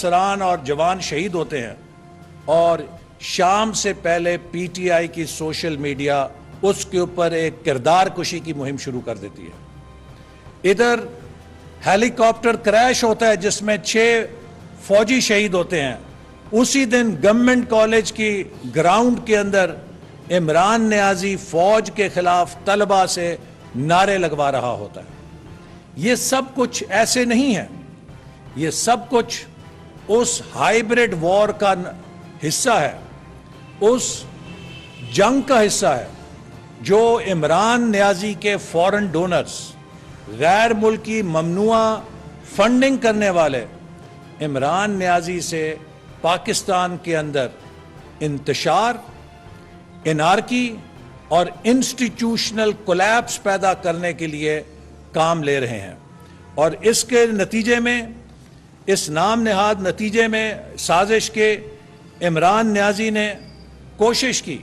افسران اور جوان شہید ہوتے ہیں اور شام سے پہلے پی ٹی آئی کی سوشل میڈیا اس کے اوپر ایک کردار کشی کی مہم شروع کر دیتی ہے. ادھر ہیلی کاپٹر کریش ہوتا ہے جس میں 6 فوجی شہید ہوتے ہیں. اسی دن گورنمنٹ کالج کی گراؤنڈ کے اندر عمران نیازی فوج کے خلاف طلبہ سے نعرے لگوا رہا ہوتا ہے. یہ سب کچھ ایسے نہیں ہے, یہ سب کچھ اس ہائیبریڈ وار کا حصہ ہے, اس جنگ کا حصہ ہے جو عمران نیازی کے فورن ڈونرز, غیر ملکی ممنوع فنڈنگ کرنے والے عمران نیازی سے پاکستان کے اندر انتشار, انارکی اور انسٹیٹیوشنل کولیپس پیدا کرنے کے لیے کام لے رہے ہیں. اور اس کے نتیجے میں, اس نام نہاد نتیجے میں سازش کے عمران نیازی نے کوشش کی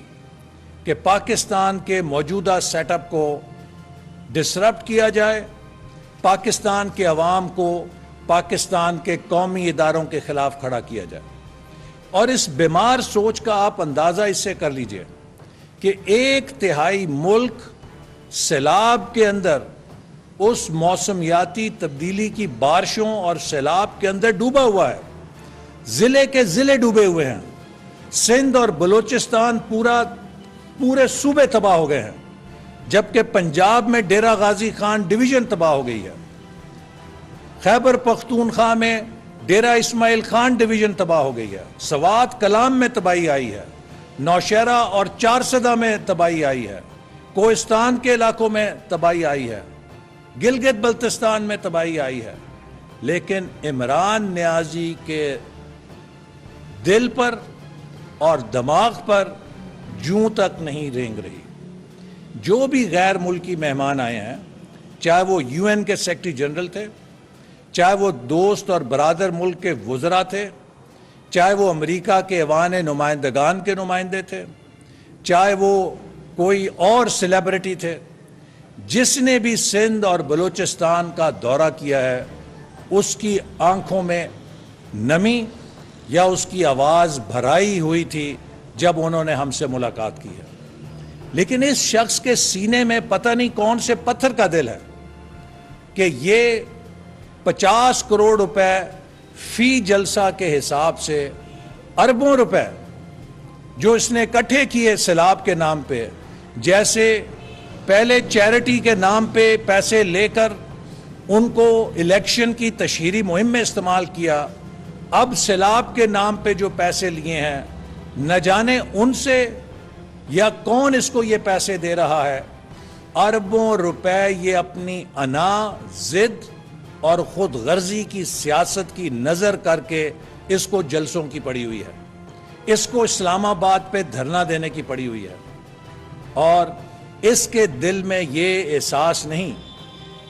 کہ پاکستان کے موجودہ سیٹ اپ کو ڈسرپٹ کیا جائے, پاکستان کے عوام کو پاکستان کے قومی اداروں کے خلاف کھڑا کیا جائے. اور اس بیمار سوچ کا آپ اندازہ اس سے کر لیجئے کہ 1/3 ملک سیلاب کے اندر اس موسمیاتی تبدیلی کی بارشوں اور سیلاب کے اندر ڈوبا ہوا ہے. ضلع کے ضلع ڈوبے ہوئے ہیں. سندھ اور بلوچستان پورے صوبے تباہ ہو گئے ہیں, جبکہ پنجاب میں ڈیرہ غازی خان ڈویژن تباہ ہو گئی ہے. خیبر پختونخوا میں ڈیرہ اسماعیل خان ڈویژن تباہ ہو گئی ہے. سوات کلام میں تباہی آئی ہے. نوشہرہ اور چارسدہ میں تباہی آئی ہے. کوہستان کے علاقوں میں تباہی آئی ہے. گلگت بلتستان میں تباہی آئی ہے. لیکن عمران نیازی کے دل پر اور دماغ پر جوں تک نہیں رینگ رہی. جو بھی غیر ملکی مہمان آئے ہیں, چاہے وہ یو این کے سیکرٹری جنرل تھے, چاہے وہ دوست اور برادر ملک کے وزراء تھے, چاہے وہ امریکہ کے ایوان نمائندگان کے نمائندے تھے, چاہے وہ کوئی اور سیلیبریٹی تھے, جس نے بھی سندھ اور بلوچستان کا دورہ کیا ہے اس کی آنکھوں میں نمی یا اس کی آواز بھرائی ہوئی تھی جب انہوں نے ہم سے ملاقات کی ہے. لیکن اس شخص کے سینے میں پتہ نہیں کون سے پتھر کا دل ہے کہ یہ 50 کروڑ روپے فی جلسہ کے حساب سے اربوں روپے جو اس نے اکٹھے کیے سیلاب کے نام پہ, جیسے پہلے چیریٹی کے نام پہ پیسے لے کر ان کو الیکشن کی تشہیری مہم میں استعمال کیا, اب سیلاب کے نام پہ جو پیسے لیے ہیں نہ جانے ان سے یا کون اس کو یہ پیسے دے رہا ہے. اربوں روپے یہ اپنی انا, ضد اور خود غرضی کی سیاست کی نظر کر کے اس کو جلسوں کی پڑی ہوئی ہے, اس کو اسلام آباد پہ دھرنا دینے کی پڑی ہوئی ہے. اور اس کے دل میں یہ احساس نہیں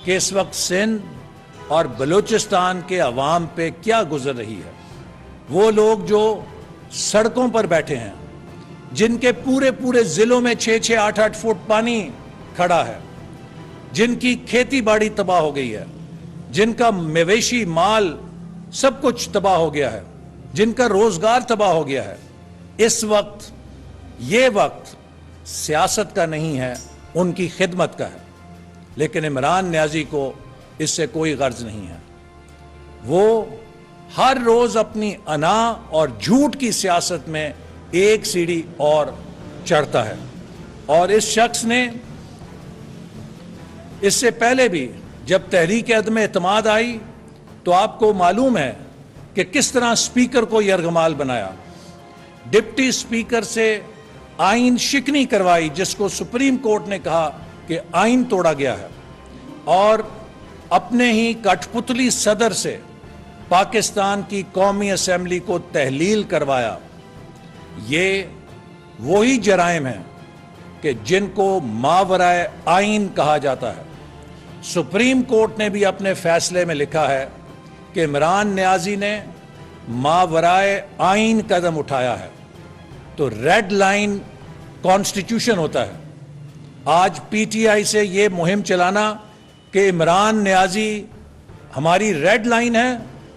کہ اس وقت سندھ اور بلوچستان کے عوام پہ کیا گزر رہی ہے. وہ لوگ جو سڑکوں پر بیٹھے ہیں, جن کے پورے ضلعوں میں 6-6, 8-8 فٹ پانی کھڑا ہے, جن کی کھیتی باڑی تباہ ہو گئی ہے, جن کا مویشی مال سب کچھ تباہ ہو گیا ہے, جن کا روزگار تباہ ہو گیا ہے. اس وقت یہ وقت سیاست کا نہیں ہے, ان کی خدمت کا ہے. لیکن عمران نیازی کو اس سے کوئی غرض نہیں ہے. وہ ہر روز اپنی انا اور جھوٹ کی سیاست میں ایک سیڑھی اور چڑھتا ہے. اور اس شخص نے اس سے پہلے بھی جب تحریک عدم اعتماد آئی تو آپ کو معلوم ہے کہ کس طرح اسپیکر کو یرغمال بنایا, ڈپٹی اسپیکر سے آئین شکنی کروائی جس کو سپریم کورٹ نے کہا کہ آئین توڑا گیا ہے, اور اپنے ہی کٹ پتلی صدر سے پاکستان کی قومی اسمبلی کو تحلیل کروایا. یہ وہی جرائم ہیں کہ جن کو ماورائے آئین کہا جاتا ہے. سپریم کورٹ نے بھی اپنے فیصلے میں لکھا ہے کہ عمران نیازی نے ماورائے آئین قدم اٹھایا ہے. تو ریڈ لائن کانسٹیٹیوشن ہوتا ہے. آج پی ٹی آئی سے یہ مہم چلانا کہ عمران نیازی ہماری ریڈ لائن ہے,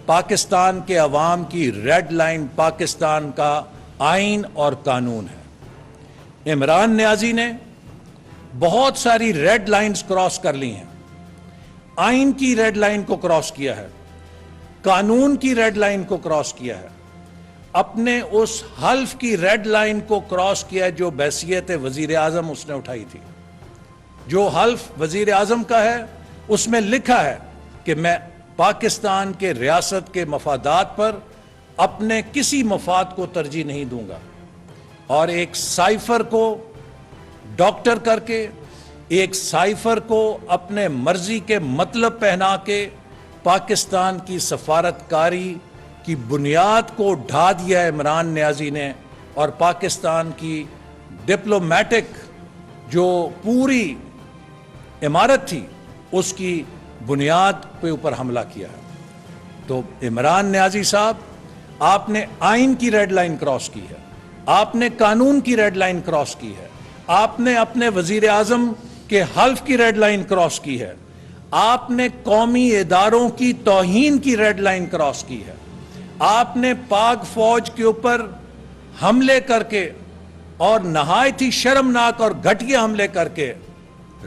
پاکستان کے عوام کی ریڈ لائن پاکستان کا آئین اور قانون ہے۔ عمران نیازی نے بہت ساری ریڈ لائنز کراس کر لی ہیں، آئین کی ریڈ لائن کو کراس کیا ہے، قانون کی ریڈ لائن کو کراس کیا ہے، اپنے اس حلف کی ریڈ لائن کو کراس کیا ہے جو بحیثیت وزیر اعظم اس نے اٹھائی تھی۔ جو حلف وزیر اعظم کا ہے اس میں لکھا ہے کہ میں پاکستان کے ریاست کے مفادات پر اپنے کسی مفاد کو ترجیح نہیں دوں گا، اور ایک سائفر کو ڈاکٹر کر کے، ایک سائفر کو اپنے مرضی کے مطلب پہنا کے پاکستان کی سفارتکاری کی بنیاد کو ڈھا دیا عمران نیازی نے، اور پاکستان کی ڈپلومیٹک جو پوری عمارت تھی اس کی بنیاد پہ اوپر حملہ کیا ہے۔ تو عمران نیازی صاحب، آپ نے آئین کی ریڈ لائن کراس کی ہے، آپ نے قانون کی ریڈ لائن کراس کی ہے، آپ نے اپنے وزیر اعظم کے حلف کی ریڈ لائن کراس کی ہے، آپ نے قومی اداروں کی توہین کی ریڈ لائن کراس کی ہے، آپ نے پاک فوج کے اوپر حملے کر کے اور نہایت ہی شرمناک اور گھٹیا حملے کر کے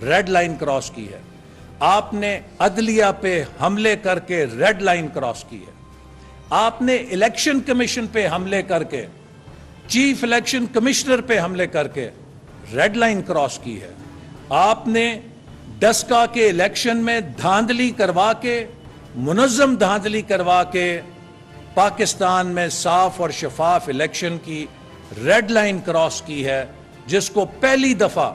ریڈ لائن کراس کی ہے، آپ نے عدلیہ پہ حملے کر کے ریڈ لائن کراس کی ہے، آپ نے الیکشن کمیشن پہ حملے کر کے، چیف الیکشن کمشنر پہ حملے کر کے ریڈ لائن کراس کی ہے، آپ نے ڈسکا کے الیکشن میں دھاندلی کروا کے، منظم دھاندلی کروا کے پاکستان میں صاف اور شفاف الیکشن کی ریڈ لائن کراس کی ہے، جس کو پہلی دفعہ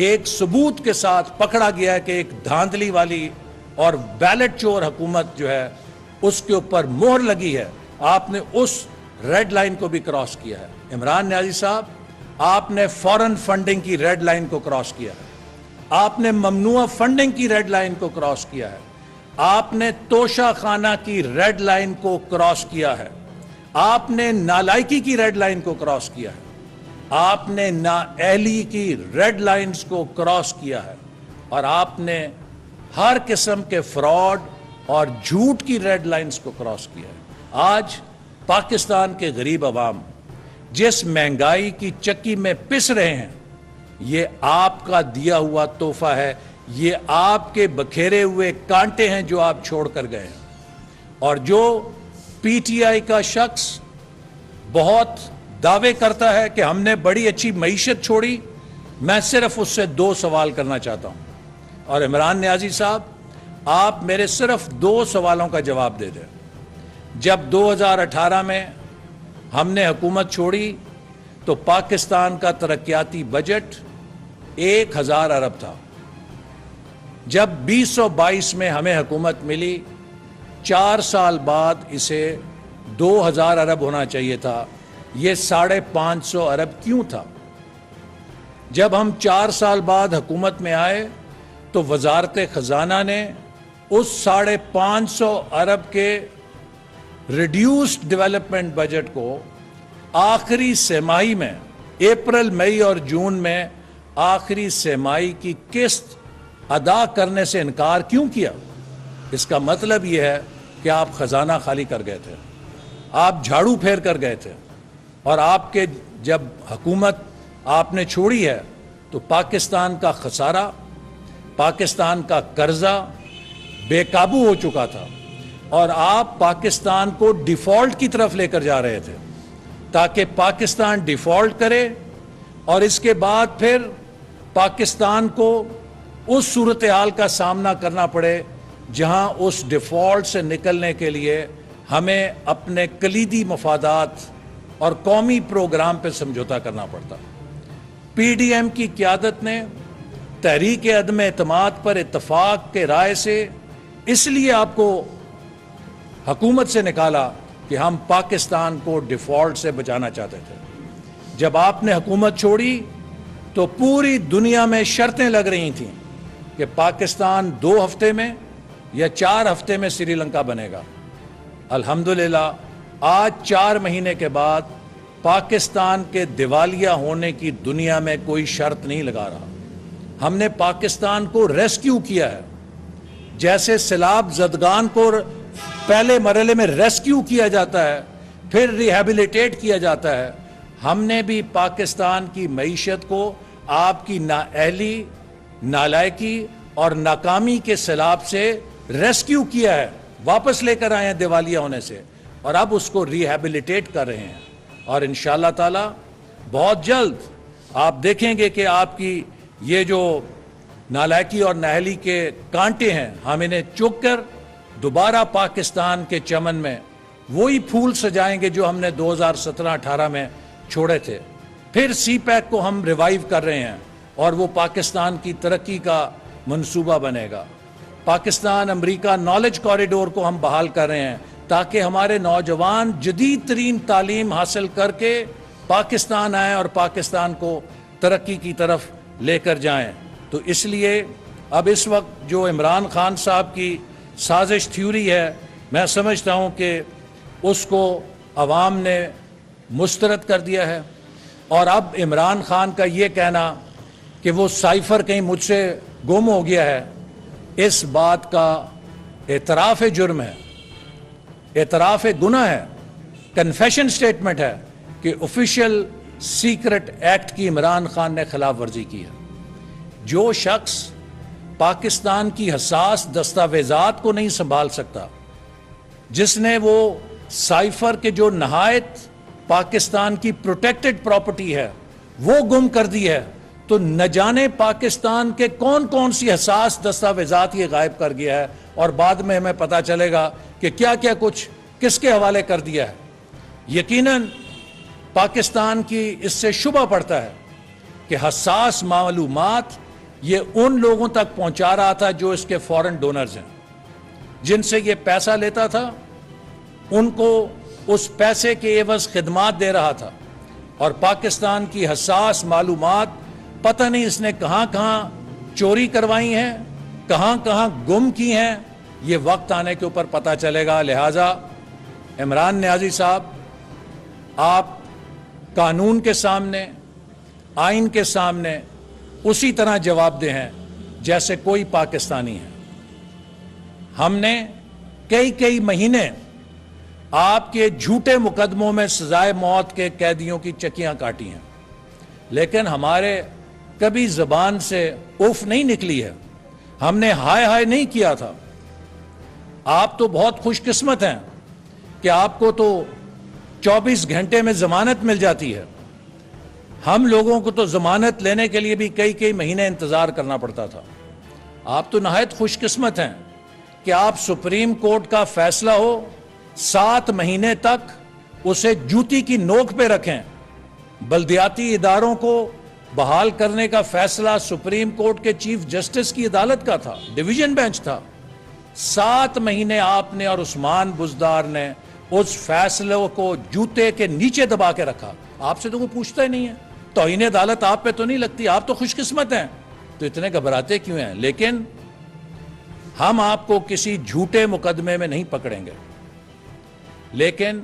ایک ثبوت کے ساتھ پکڑا گیا ہے کہ ایک دھاندلی والی اور بیلٹ چور حکومت جو ہے اس کے اوپر مہر لگی ہے۔ آپ نے اس ریڈ لائن کو بھی کراس کیا ہے۔ عمران نیازی صاحب، آپ نے فورن فنڈنگ کی ریڈ لائن کو کراس کیا ہے، آپ نے ممنوع فنڈنگ کی ریڈ لائن کو کراس کیا ہے، آپ نے توشہ خانہ کی ریڈ لائن کو کراس کیا ہے، آپ نے نالائکی کی ریڈ لائن کو کراس کیا ہے، آپ نے نااہلی کی ریڈ لائنز کو کراس کیا ہے، اور آپ نے ہر قسم کے فراڈ اور جھوٹ کی ریڈ لائنز کو کراس کیا ہے۔ آج پاکستان کے غریب عوام جس مہنگائی کی چکی میں پس رہے ہیں، یہ آپ کا دیا ہوا تحفہ ہے، یہ آپ کے بکھیرے ہوئے کانٹے ہیں جو آپ چھوڑ کر گئے ہیں۔ اور جو پی ٹی آئی کا شخص بہت دعوے کرتا ہے کہ ہم نے بڑی اچھی معیشت چھوڑی، میں صرف اس سے 2 سوال کرنا چاہتا ہوں، اور عمران نیازی صاحب، آپ میرے صرف 2 سوالوں کا جواب دے دیں۔ جب 2018 میں ہم نے حکومت چھوڑی تو پاکستان کا ترقیاتی بجٹ 1000 ارب تھا۔ جب 2022 میں ہمیں حکومت ملی، 4 سال بعد اسے 2000 ارب ہونا چاہیے تھا۔ یہ 550 ارب کیوں تھا؟ جب ہم 4 سال بعد حکومت میں آئے تو وزارت خزانہ نے اس 550 ارب کے ریڈیوسڈ ڈیولپمنٹ بجٹ کو آخری سہ-ماہی میں، اپریل، مئی اور جون میں آخری سہ-ماہی کی قسط ادا کرنے سے انکار کیوں کیا؟ اس کا مطلب یہ ہے کہ آپ خزانہ خالی کر گئے تھے، آپ جھاڑو پھیر کر گئے تھے، اور آپ کے جب حکومت آپ نے چھوڑی ہے تو پاکستان کا خسارہ، پاکستان کا قرضہ بے قابو ہو چکا تھا، اور آپ پاکستان کو ڈیفالٹ کی طرف لے کر جا رہے تھے تاکہ پاکستان ڈیفالٹ کرے، اور اس کے بعد پھر پاکستان کو اس صورتحال کا سامنا کرنا پڑے جہاں اس ڈیفالٹ سے نکلنے کے لیے ہمیں اپنے کلیدی مفادات اور قومی پروگرام پہ سمجھوتا کرنا پڑتا۔ پی ڈی ایم کی قیادت نے تحریک عدم اعتماد پر اتفاق کے رائے سے اس لیے آپ کو حکومت سے نکالا کہ ہم پاکستان کو ڈیفالٹ سے بچانا چاہتے تھے۔ جب آپ نے حکومت چھوڑی تو پوری دنیا میں شرطیں لگ رہی تھیں کہ پاکستان 2 ہفتے میں یا 4 ہفتے میں سری لنکا بنے گا۔ الحمدللہ آج 4 مہینے کے بعد پاکستان کے دیوالیہ ہونے کی دنیا میں کوئی شرط نہیں لگا رہا۔ ہم نے پاکستان کو ریسکیو کیا ہے، جیسے سیلاب زدگان کو پہلے مرحلے میں ریسکیو کیا جاتا ہے، پھر ریہیبلیٹیٹ کیا جاتا ہے۔ ہم نے بھی پاکستان کی معیشت کو آپ کی نااہلی، نالائکی اور ناکامی کے سیلاب سے ریسکیو کیا ہے، واپس لے کر آئے ہیں دیوالیہ ہونے سے، اور اب اس کو ریہیبلیٹیٹ کر رہے ہیں۔ اور انشاءاللہ تعالی بہت جلد آپ دیکھیں گے کہ آپ کی یہ جو نالائکی اور نااہلی کے کانٹے ہیں، ہم انہیں چک کر دوبارہ پاکستان کے چمن میں وہی پھول سجائیں گے جو ہم نے 2017-18 میں چھوڑے تھے۔ پھر سی پیک کو ہم ریوائیو کر رہے ہیں اور وہ پاکستان کی ترقی کا منصوبہ بنے گا۔ پاکستان امریکہ نالج کوریڈور کو ہم بحال کر رہے ہیں تاکہ ہمارے نوجوان جدید ترین تعلیم حاصل کر کے پاکستان آئیں اور پاکستان کو ترقی کی طرف لے کر جائیں۔ تو اس لیے اب اس وقت جو عمران خان صاحب کی سازش تھیوری ہے، میں سمجھتا ہوں کہ اس کو عوام نے مسترد کر دیا ہے، اور اب عمران خان کا یہ کہنا کہ وہ سائفر کہیں مجھ سے گم ہو گیا ہے، اس بات کا اعتراف جرم ہے، اعتراف گناہ ہے، کنفیشن سٹیٹمنٹ ہے کہ آفیشیل سیکرٹ ایکٹ کی عمران خان نے خلاف ورزی کی ہے۔ جو شخص پاکستان کی حساس دستاویزات کو نہیں سنبھال سکتا، جس نے وہ سائفر کے جو نہایت پاکستان کی پروٹیکٹڈ پراپرٹی ہے وہ گم کر دی ہے، تو نہ جانے پاکستان کے کون کون سی حساس دستاویزات یہ غائب کر گیا ہے، اور بعد میں ہمیں پتہ چلے گا کہ کیا کیا کچھ کس کے حوالے کر دیا ہے۔ یقیناً پاکستان کی اس سے شبہ پڑتا ہے کہ حساس معلومات یہ ان لوگوں تک پہنچا رہا تھا جو اس کے فورن ڈونرز ہیں، جن سے یہ پیسہ لیتا تھا، ان کو اس پیسے کے عوض خدمات دے رہا تھا، اور پاکستان کی حساس معلومات پتہ نہیں اس نے کہاں کہاں چوری کروائی ہیں، کہاں کہاں گم کی ہیں، یہ وقت آنے کے اوپر پتہ چلے گا۔ لہٰذا عمران نیازی صاحب، آپ قانون کے سامنے، آئین کے سامنے اسی طرح جواب دہ ہیں جیسے کوئی پاکستانی ہے۔ ہم نے کئی مہینے آپ کے جھوٹے مقدموں میں سزائے موت کے قیدیوں کی چکیاں کاٹی ہیں، لیکن ہمارے کبھی زبان سے اف نہیں نکلی ہے، ہم نے ہائے ہائے نہیں کیا تھا۔ آپ تو بہت خوش قسمت ہیں کہ آپ کو تو 24 گھنٹے میں ضمانت مل جاتی ہے، ہم لوگوں کو تو ضمانت لینے کے لیے بھی کئی مہینے انتظار کرنا پڑتا تھا۔ آپ تو نہایت خوش قسمت ہیں کہ آپ سپریم کورٹ کا فیصلہ ہو 7 مہینے تک اسے جوتی کی نوک پہ رکھیں۔ بلدیاتی اداروں کو بحال کرنے کا فیصلہ سپریم کورٹ کے چیف جسٹس کی عدالت کا تھا، ڈویژن بینچ تھا۔ 7 مہینے آپ نے اور عثمان بزدار نے اس فیصلے کو جوتے کے نیچے دبا کے رکھا۔ آپ سے تو کوئی پوچھتا ہی نہیں ہے، توہین عدالت آپ پہ تو نہیں لگتی، آپ تو خوش قسمت ہیں، تو اتنے گھبراتے کیوں ہیں؟ لیکن ہم آپ کو کسی جھوٹے مقدمے میں نہیں پکڑیں گے، لیکن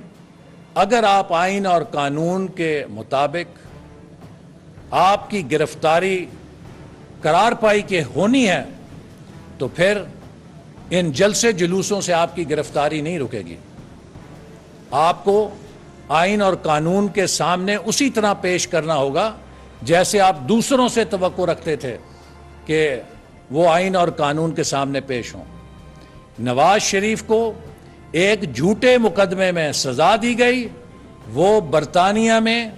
اگر آپ آئین اور قانون کے مطابق آپ کی گرفتاری قرار پائی کہ ہونی ہے، تو پھر ان جلسے جلوسوں سے آپ کی گرفتاری نہیں رکے گی۔ آپ کو آئین اور قانون کے سامنے اسی طرح پیش کرنا ہوگا جیسے آپ دوسروں سے توقع رکھتے تھے کہ وہ آئین اور قانون کے سامنے پیش ہوں۔ نواز شریف کو ایک جھوٹے مقدمے میں سزا دی گئی، وہ برطانیہ میں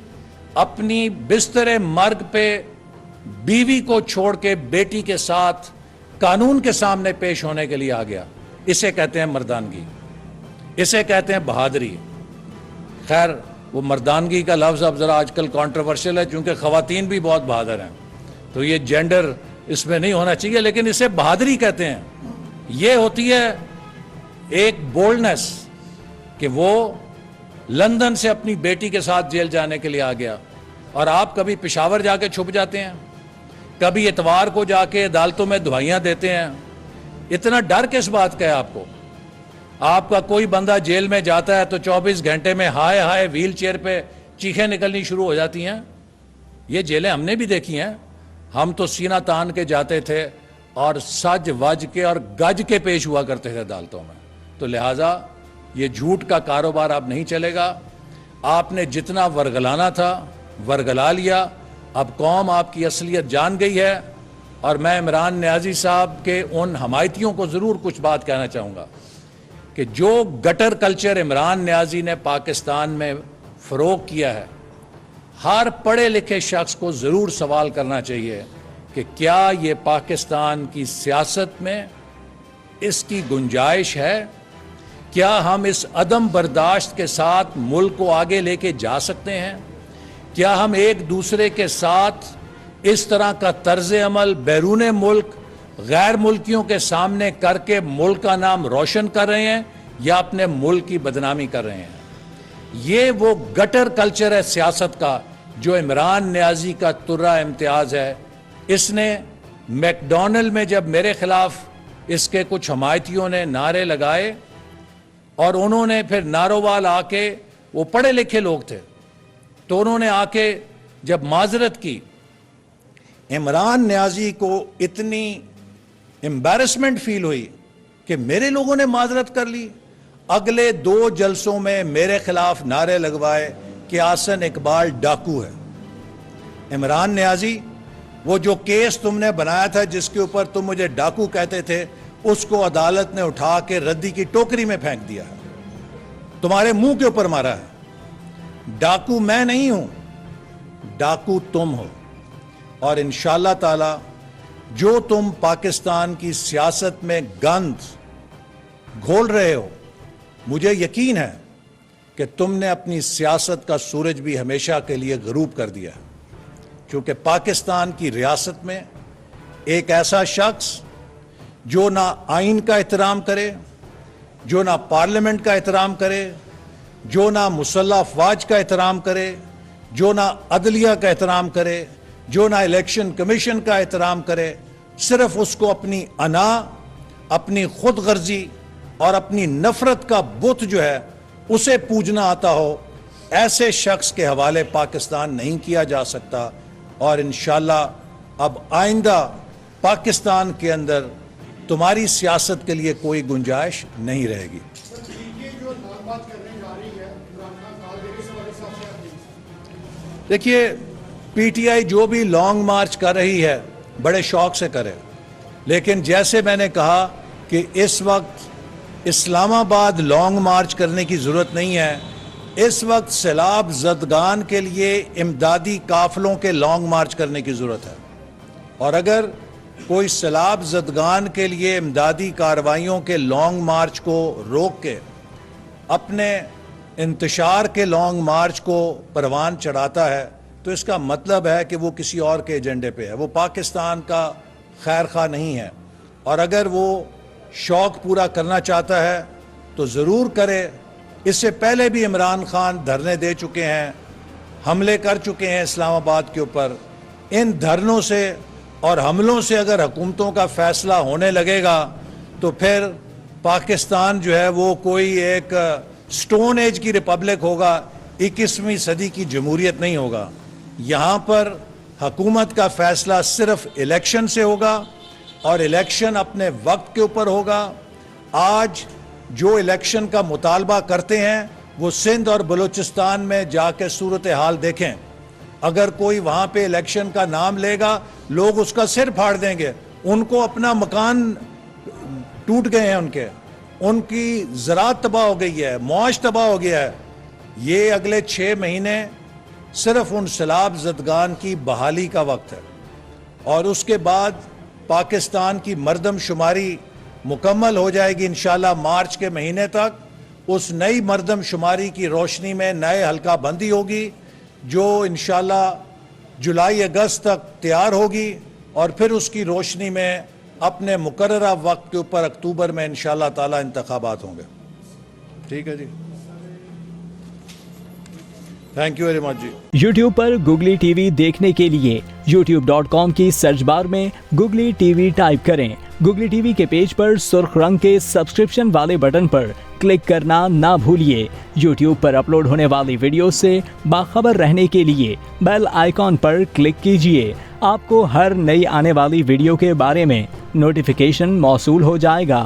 اپنی بستر مرگ پہ بیوی کو چھوڑ کے بیٹی کے ساتھ قانون کے سامنے پیش ہونے کے لیے آ گیا۔ اسے کہتے ہیں مردانگی، اسے کہتے ہیں بہادری۔ خیر، وہ مردانگی کا لفظ اب ذرا آج کل کانٹروورشل ہے، چونکہ خواتین بھی بہت بہادر ہیں، تو یہ جینڈر اس میں نہیں ہونا چاہیے، لیکن اسے بہادری کہتے ہیں۔ یہ ہوتی ہے ایک بولڈنس کہ وہ لندن سے اپنی بیٹی کے ساتھ جیل جانے کے لیے آ گیا، اور آپ کبھی پشاور جا کے چھپ جاتے ہیں، کبھی اتوار کو جا کے عدالتوں میں دعائیاں دیتے ہیں۔ اتنا ڈر کس بات کا ہے آپ کو؟ آپ کا کوئی بندہ جیل میں جاتا ہے تو 24 گھنٹے میں ہائے ہائے ویل چیئر پہ چیخیں نکلنی شروع ہو جاتی ہیں۔ یہ جیلیں ہم نے بھی دیکھی ہیں، ہم تو سینہ تان کے جاتے تھے اور سج وج کے اور گج کے پیش ہوا کرتے تھے عدالتوں میں، تو لہٰذا یہ جھوٹ کا کاروبار اب نہیں چلے گا. آپ نے جتنا ورگلانا تھا ورگلا لیا. اب قوم آپ کی اصلیت جان گئی ہے. اور میں عمران نیازی صاحب کے ان حمایتیوں کو ضرور کچھ بات کہنا چاہوں گا کہ جو گٹر کلچر عمران نیازی نے پاکستان میں فروغ کیا ہے, ہر پڑھے لکھے شخص کو ضرور سوال کرنا چاہیے کہ کیا یہ پاکستان کی سیاست میں اس کی گنجائش ہے؟ کیا ہم اس عدم برداشت کے ساتھ ملک کو آگے لے کے جا سکتے ہیں؟ کیا ہم ایک دوسرے کے ساتھ اس طرح کا طرز عمل بیرون ملک غیر ملکیوں کے سامنے کر کے ملک کا نام روشن کر رہے ہیں یا اپنے ملک کی بدنامی کر رہے ہیں؟ یہ وہ گٹر کلچر ہے سیاست کا جو عمران نیازی کا ترہ امتیاز ہے. اس نے میک ڈونلڈ میں جب میرے خلاف اس کے کچھ حمایتیوں نے نعرے لگائے اور انہوں نے پھر نارووال آ کے, وہ پڑھے لکھے لوگ تھے, تو انہوں نے آ کے جب معذرت کی, عمران نیازی کو اتنی امبیرسمنٹ فیل ہوئی کہ میرے لوگوں نے معذرت کر لی. اگلے 2 جلسوں میں میرے خلاف نعرے لگوائے کہ آسن اقبال ڈاکو ہے. عمران نیازی, وہ جو کیس تم نے بنایا تھا جس کے اوپر تم مجھے ڈاکو کہتے تھے, اس کو عدالت نے اٹھا کے ردی کی ٹوکری میں پھینک دیا ہے, تمہارے منہ کے اوپر مارا ہے. ڈاکو میں نہیں ہوں, ڈاکو تم ہو. اور انشاءاللہ تعالی جو تم پاکستان کی سیاست میں گند گھول رہے ہو, مجھے یقین ہے کہ تم نے اپنی سیاست کا سورج بھی ہمیشہ کے لیے غروب کر دیا ہے. کیونکہ پاکستان کی ریاست میں ایک ایسا شخص جو نہ آئین کا احترام کرے, جو نہ پارلیمنٹ کا احترام کرے, جو نہ مسلح افواج کا احترام کرے, جو نہ عدلیہ کا احترام کرے, جو نہ الیکشن کمیشن کا احترام کرے, صرف اس کو اپنی انا, اپنی خود غرضی اور اپنی نفرت کا بت جو ہے اسے پوجنا آتا ہو, ایسے شخص کے حوالے پاکستان نہیں کیا جا سکتا. اور انشاءاللہ اب آئندہ پاکستان کے اندر تمہاری سیاست کے لیے کوئی گنجائش نہیں رہے گی. دیکھیے, پی ٹی آئی جو بھی لانگ مارچ کر رہی ہے بڑے شوق سے کرے, لیکن جیسے میں نے کہا کہ اس وقت اسلام آباد لانگ مارچ کرنے کی ضرورت نہیں ہے. اس وقت سیلاب زدگان کے لیے امدادی قافلوں کے لانگ مارچ کرنے کی ضرورت ہے. اور اگر کوئی سیلاب زدگان کے لیے امدادی کارروائیوں کے لانگ مارچ کو روک کے اپنے انتشار کے لانگ مارچ کو پروان چڑھاتا ہے تو اس کا مطلب ہے کہ وہ کسی اور کے ایجنڈے پہ ہے, وہ پاکستان کا خیر خواہ نہیں ہے. اور اگر وہ شوق پورا کرنا چاہتا ہے تو ضرور کرے. اس سے پہلے بھی عمران خان دھرنے دے چکے ہیں, حملے کر چکے ہیں اسلام آباد کے اوپر. ان دھرنوں سے اور حملوں سے اگر حکومتوں کا فیصلہ ہونے لگے گا تو پھر پاکستان جو ہے وہ کوئی ایک سٹون ایج کی ریپبلک ہوگا, 21ویں صدی کی جمہوریت نہیں ہوگا. یہاں پر حکومت کا فیصلہ صرف الیکشن سے ہوگا اور الیکشن اپنے وقت کے اوپر ہوگا. آج جو الیکشن کا مطالبہ کرتے ہیں وہ سندھ اور بلوچستان میں جا کے صورتحال دیکھیں. اگر کوئی وہاں پہ الیکشن کا نام لے گا لوگ اس کا سر پھاڑ دیں گے. ان کو اپنا مکان ٹوٹ گئے ہیں, ان کی زراعت تباہ ہو گئی ہے, معاش تباہ ہو گیا ہے. یہ اگلے 6 مہینے صرف ان سیلاب زدگان کی بحالی کا وقت ہے اور اس کے بعد پاکستان کی مردم شماری مکمل ہو جائے گی انشاءاللہ مارچ کے مہینے تک. اس نئی مردم شماری کی روشنی میں نئے حلقہ بندی ہوگی جو انشاءاللہ جولائی اگست تک تیار ہوگی اور پھر اس کی روشنی میں اپنے مقررہ وقت کے اوپر اکتوبر میں انشاءاللہ تعالی انتخابات ہوں گے. ٹھیک ہے جی, تھینک یو ویری مچ جی. یوٹیوب پر گوگلی ٹی وی دیکھنے کے لیے youtube.com کی سرچ بار میں گوگلی ٹی وی ٹائپ کریں. گوگلی ٹی وی کے پیج پر سرخ رنگ کے سبسکرپشن والے بٹن پر کلک کرنا نہ بھولیے. یوٹیوب پر اپلوڈ ہونے والی ویڈیو سے باخبر رہنے کے لیے بیل آئیکن پر کلک کیجیے. آپ کو ہر نئی آنے والی ویڈیو کے بارے میں نوٹیفیکیشن موصول ہو جائے گا.